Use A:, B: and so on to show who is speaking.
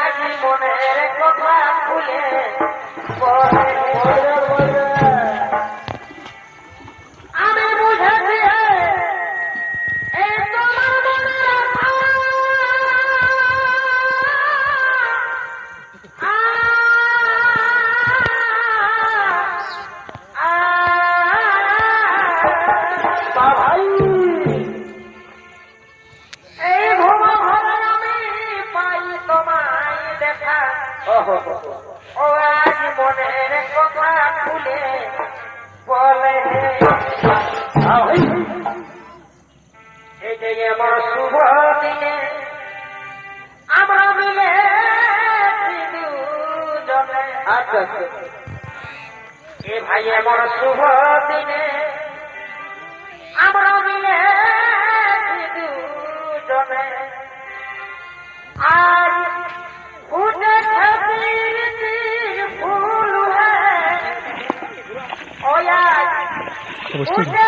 A: আজ মনের কথা খুলে আমি বুঝেছি এই তোমার মনের ভাই এই ঘুমো ঘরে আমি পাই তোমায় দেখা ও আজ মনের কথা খুলে বলে এই যে আমার শুভ দিনে আমরা মিলে দুজনে আচ্ছা এ ভাই আমার শুভ দিনে আমরা মিলে দুজনে আজ ফুটে ফুল ফুটে